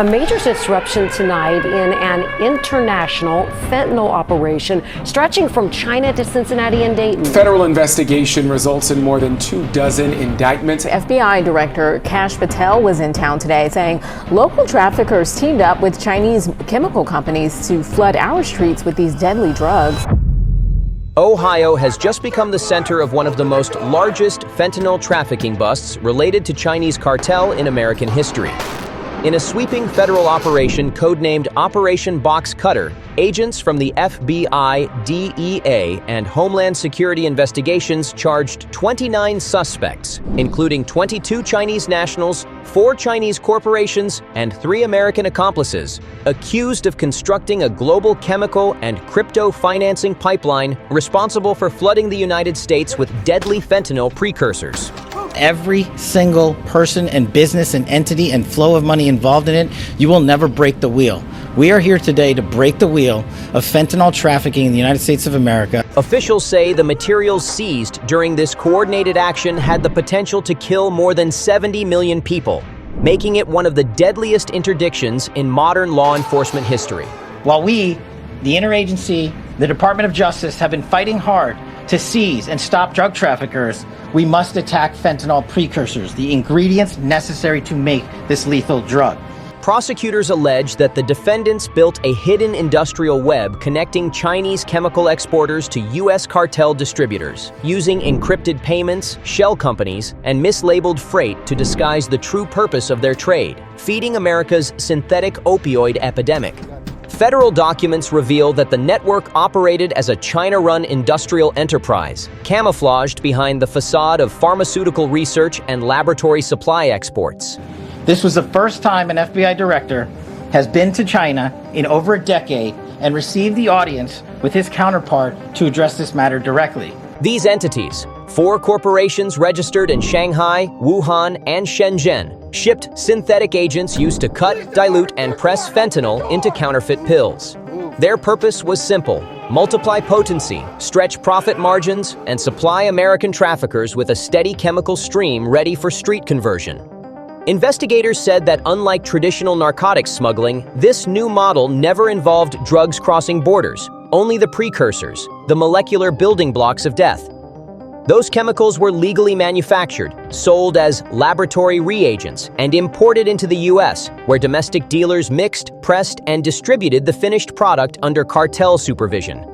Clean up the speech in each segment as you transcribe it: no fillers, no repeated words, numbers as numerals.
A major disruption tonight in an international fentanyl operation stretching from China to Cincinnati and Dayton. Federal investigation results in more than 24 indictments. FBI Director Kash Patel was in town today saying local traffickers teamed up with Chinese chemical companies to flood our streets with these deadly drugs. Ohio has just become the center of one of the most largest fentanyl trafficking busts related to Chinese cartel in American history. In a sweeping federal operation codenamed Operation Box Cutter, agents from the FBI, DEA, and Homeland Security investigations charged 29 suspects, including 22 Chinese nationals, 4 Chinese corporations, and 3 American accomplices, accused of constructing a global chemical and crypto financing pipeline responsible for flooding the United States with deadly fentanyl precursors. Every single person and business and entity and flow of money involved in it, you will never break the wheel. We are here today to break the wheel of fentanyl trafficking in the United States of America. Officials say the materials seized during this coordinated action had the potential to kill more than 70 million people, making it one of the deadliest interdictions in modern law enforcement history. While we, the interagency, the Department of Justice, have been fighting hard to seize and stop drug traffickers, we must attack fentanyl precursors, the ingredients necessary to make this lethal drug. Prosecutors allege that the defendants built a hidden industrial web connecting Chinese chemical exporters to U.S. cartel distributors, using encrypted payments, shell companies, and mislabeled freight to disguise the true purpose of their trade, feeding America's synthetic opioid epidemic. Federal documents reveal that the network operated as a China-run industrial enterprise, camouflaged behind the facade of pharmaceutical research and laboratory supply exports. This was the first time an FBI director has been to China in over a decade and received the audience with his counterpart to address this matter directly. These entities, 4 corporations registered in Shanghai, Wuhan, and Shenzhen, shipped synthetic agents used to cut, dilute, and press fentanyl into counterfeit pills. Their purpose was simple: multiply potency, stretch profit margins, and supply American traffickers with a steady chemical stream ready for street conversion. Investigators said that unlike traditional narcotics smuggling, this new model never involved drugs crossing borders, only the precursors, the molecular building blocks of death. Those chemicals were legally manufactured, sold as laboratory reagents, and imported into the U.S., where domestic dealers mixed, pressed, and distributed the finished product under cartel supervision.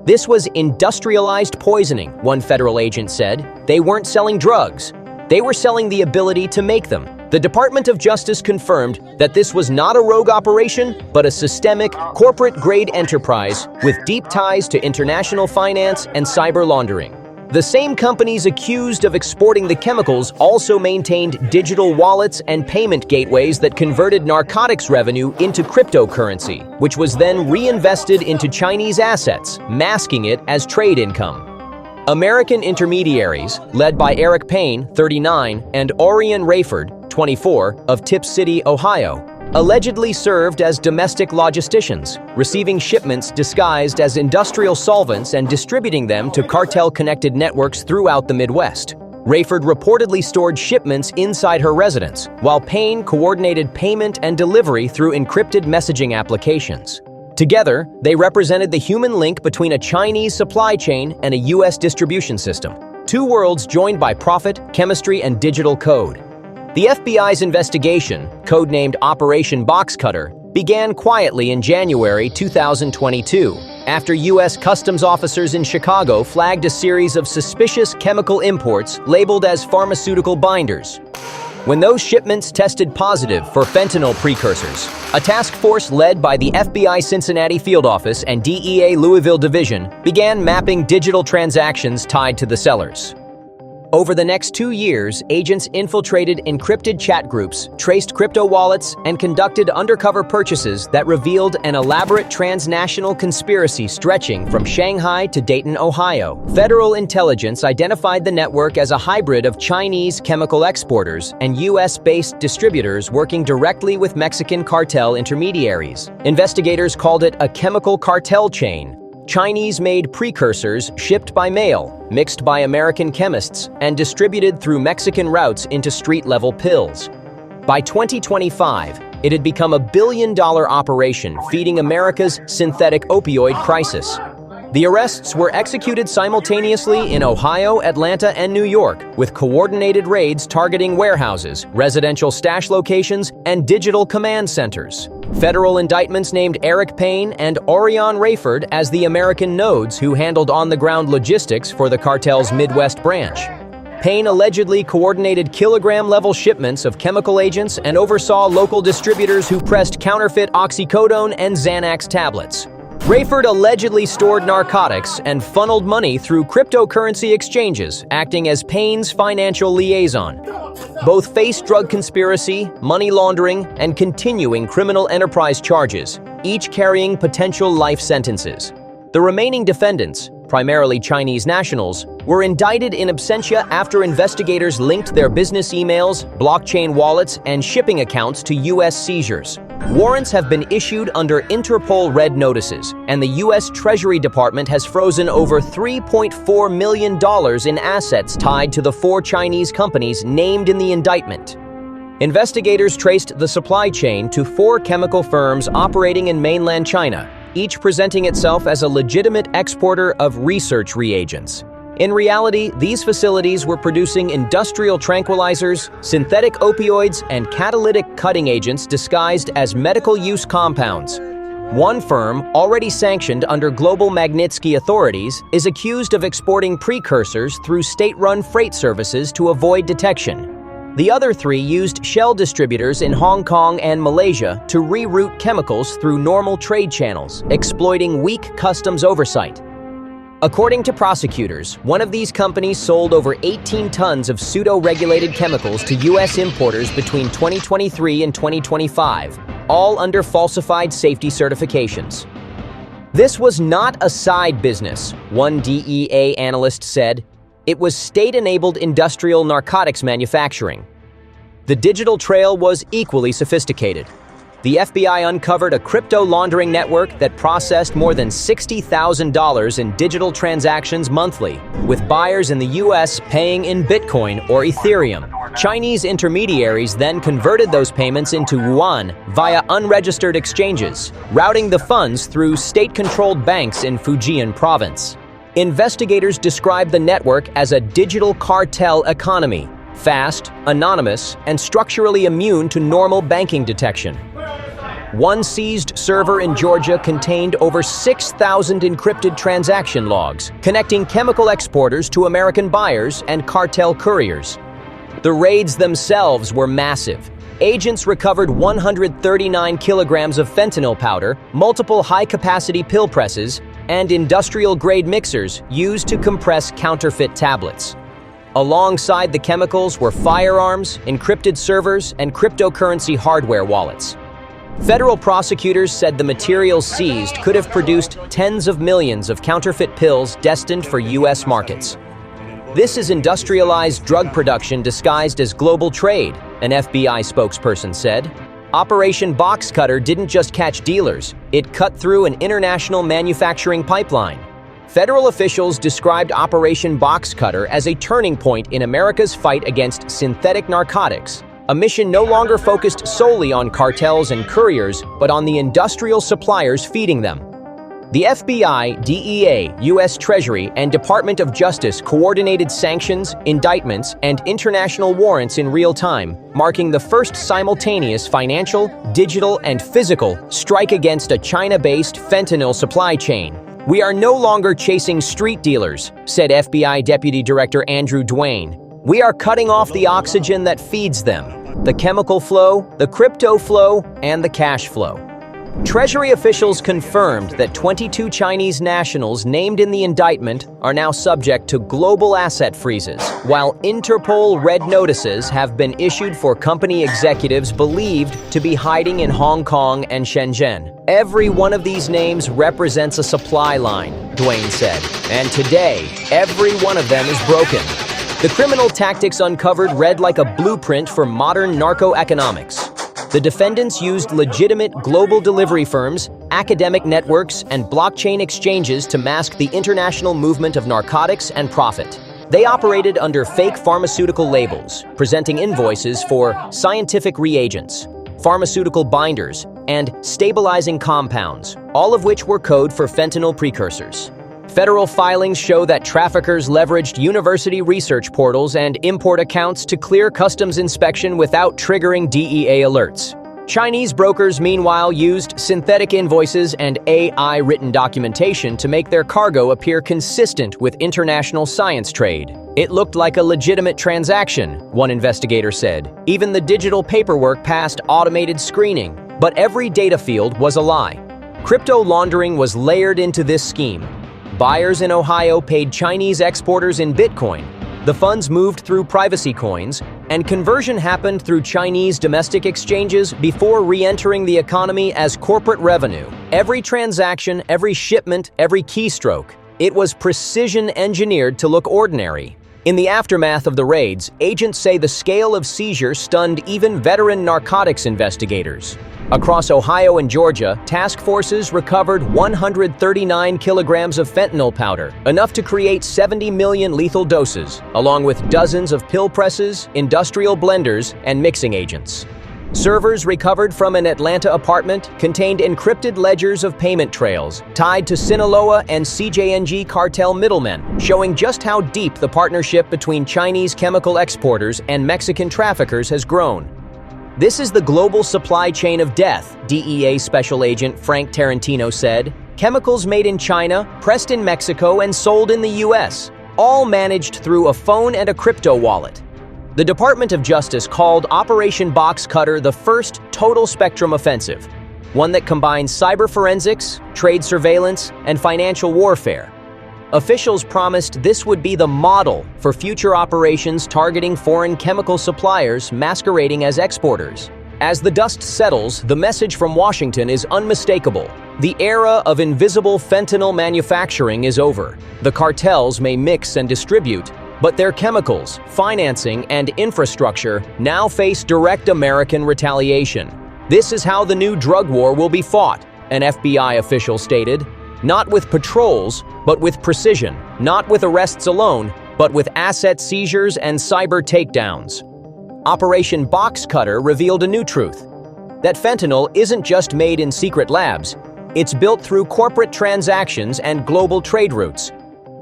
This was industrialized poisoning, one federal agent said. They weren't selling drugs. They were selling the ability to make them. The Department of Justice confirmed that this was not a rogue operation, but a systemic, corporate-grade enterprise with deep ties to international finance and cyber laundering. The same companies accused of exporting the chemicals also maintained digital wallets and payment gateways that converted narcotics revenue into cryptocurrency, which was then reinvested into Chinese assets, masking it as trade income. American intermediaries, led by Eric Payne, 39, and Orion Rayford, 24, of Tip City, Ohio, allegedly served as domestic logisticians, receiving shipments disguised as industrial solvents and distributing them to cartel-connected networks throughout the Midwest. Rayford reportedly stored shipments inside her residence, while Payne coordinated payment and delivery through encrypted messaging applications. Together, they represented the human link between a Chinese supply chain and a U.S. distribution system, 2 worlds joined by profit, chemistry, and digital code. The FBI's investigation, codenamed Operation Box Cutter, began quietly in January 2022, after U.S. Customs officers in Chicago flagged a series of suspicious chemical imports labeled as pharmaceutical binders. When those shipments tested positive for fentanyl precursors, a task force led by the FBI Cincinnati Field Office and DEA Louisville Division began mapping digital transactions tied to the sellers. Over the next 2 years, agents infiltrated encrypted chat groups, traced crypto wallets, and conducted undercover purchases that revealed an elaborate transnational conspiracy stretching from Shanghai to Dayton, Ohio. Federal intelligence identified the network as a hybrid of Chinese chemical exporters and U.S.-based distributors working directly with Mexican cartel intermediaries. Investigators called it a chemical cartel chain. Chinese-made precursors shipped by mail, mixed by American chemists, and distributed through Mexican routes into street-level pills. By 2025, It had become a billion-dollar operation feeding America's synthetic opioid crisis. The arrests were executed simultaneously in Ohio, Atlanta, and New York, with coordinated raids targeting warehouses, residential stash locations, and digital command centers. Federal indictments named Eric Payne and Orion Rayford as the American nodes who handled on-the-ground logistics for the cartel's Midwest branch. Payne allegedly coordinated kilogram-level shipments of chemical agents and oversaw local distributors who pressed counterfeit oxycodone and Xanax tablets. Rayford allegedly stored narcotics and funneled money through cryptocurrency exchanges, acting as Payne's financial liaison. Both face drug conspiracy, money laundering, and continuing criminal enterprise charges, each carrying potential life sentences. The remaining defendants, primarily Chinese nationals, were indicted in absentia after investigators linked their business emails, blockchain wallets, and shipping accounts to U.S. seizures. Warrants have been issued under Interpol red notices, and the U.S. Treasury Department has frozen over $3.4 million in assets tied to the 4 Chinese companies named in the indictment. Investigators traced the supply chain to 4 chemical firms operating in mainland China, each presenting itself as a legitimate exporter of research reagents. In reality, these facilities were producing industrial tranquilizers, synthetic opioids, and catalytic cutting agents disguised as medical use compounds. One firm, already sanctioned under global Magnitsky authorities, is accused of exporting precursors through state-run freight services to avoid detection. The other 3 used shell distributors in Hong Kong and Malaysia to reroute chemicals through normal trade channels, exploiting weak customs oversight. According to prosecutors, one of these companies sold over 18 tons of pseudo-regulated chemicals to U.S. importers between 2023 and 2025, all under falsified safety certifications. This was not a side business, one DEA analyst said. It was state-enabled industrial narcotics manufacturing. The digital trail was equally sophisticated. The FBI uncovered a crypto laundering network that processed more than $60,000 in digital transactions monthly, with buyers in the U.S. paying in Bitcoin or Ethereum. Chinese intermediaries then converted those payments into yuan via unregistered exchanges, routing the funds through state-controlled banks in Fujian province. Investigators describe the network as a digital cartel economy, fast, anonymous, and structurally immune to normal banking detection. One seized server in Georgia contained over 6,000 encrypted transaction logs, connecting chemical exporters to American buyers and cartel couriers. The raids themselves were massive. Agents recovered 139 kilograms of fentanyl powder, multiple high-capacity pill presses, and industrial-grade mixers used to compress counterfeit tablets. Alongside the chemicals were firearms, encrypted servers, and cryptocurrency hardware wallets. Federal prosecutors said the materials seized could have produced tens of millions of counterfeit pills destined for U.S. markets. This is industrialized drug production disguised as global trade, an FBI spokesperson said. Operation Box Cutter didn't just catch dealers, it cut through an international manufacturing pipeline. Federal officials described Operation Box Cutter as a turning point in America's fight against synthetic narcotics, a mission no longer focused solely on cartels and couriers, but on the industrial suppliers feeding them. The FBI, DEA, U.S. Treasury, and Department of Justice coordinated sanctions, indictments, and international warrants in real time, marking the first simultaneous financial, digital, and physical strike against a China-based fentanyl supply chain. "We are no longer chasing street dealers," said FBI Deputy Director Andrew Duane. "We are cutting off the oxygen that feeds them, the chemical flow, the crypto flow, and the cash flow." Treasury officials confirmed that 22 Chinese nationals named in the indictment are now subject to global asset freezes, while Interpol red notices have been issued for company executives believed to be hiding in Hong Kong and Shenzhen. "Every one of these names represents a supply line," Duane said, "and today, every one of them is broken." The criminal tactics uncovered read like a blueprint for modern narco-economics. The defendants used legitimate global delivery firms, academic networks, and blockchain exchanges to mask the international movement of narcotics and profit. They operated under fake pharmaceutical labels, presenting invoices for scientific reagents, pharmaceutical binders, and stabilizing compounds, all of which were code for fentanyl precursors. Federal filings show that traffickers leveraged university research portals and import accounts to clear customs inspection without triggering DEA alerts. Chinese brokers, meanwhile, used synthetic invoices and AI-written documentation to make their cargo appear consistent with international science trade. It looked like a legitimate transaction, one investigator said. Even the digital paperwork passed automated screening, but every data field was a lie. Crypto laundering was layered into this scheme. Buyers in Ohio paid Chinese exporters in Bitcoin. The funds moved through privacy coins, and conversion happened through Chinese domestic exchanges before re-entering the economy as corporate revenue. Every transaction, every shipment, every keystroke, it was precision engineered to look ordinary. In the aftermath of the raids, agents say the scale of seizure stunned even veteran narcotics investigators. Across Ohio and Georgia, task forces recovered 139 kilograms of fentanyl powder, enough to create 70 million lethal doses, along with dozens of pill presses, industrial blenders, and mixing agents. Servers recovered from an Atlanta apartment contained encrypted ledgers of payment trails tied to Sinaloa and CJNG cartel middlemen, showing just how deep the partnership between Chinese chemical exporters and Mexican traffickers has grown. This is the global supply chain of death, DEA Special Agent Frank Tarantino said. Chemicals made in China, pressed in Mexico, and sold in the US, all managed through a phone and a crypto wallet. The Department of Justice called Operation Box Cutter the first total spectrum offensive, one that combines cyber forensics, trade surveillance, and financial warfare. Officials promised this would be the model for future operations targeting foreign chemical suppliers masquerading as exporters. As the dust settles, the message from Washington is unmistakable. The era of invisible fentanyl manufacturing is over. The cartels may mix and distribute, but their chemicals, financing, and infrastructure now face direct American retaliation. This is how the new drug war will be fought, an FBI official stated. Not with patrols, but with precision. Not with arrests alone, but with asset seizures and cyber takedowns. Operation Box Cutter revealed a new truth: that fentanyl isn't just made in secret labs, it's built through corporate transactions and global trade routes.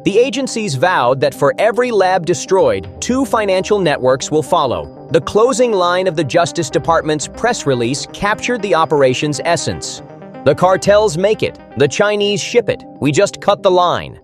The agencies vowed that for every lab destroyed, 2 financial networks will follow. The closing line of the Justice Department's press release captured the operation's essence. The cartels make it, the Chinese ship it, we just cut the line.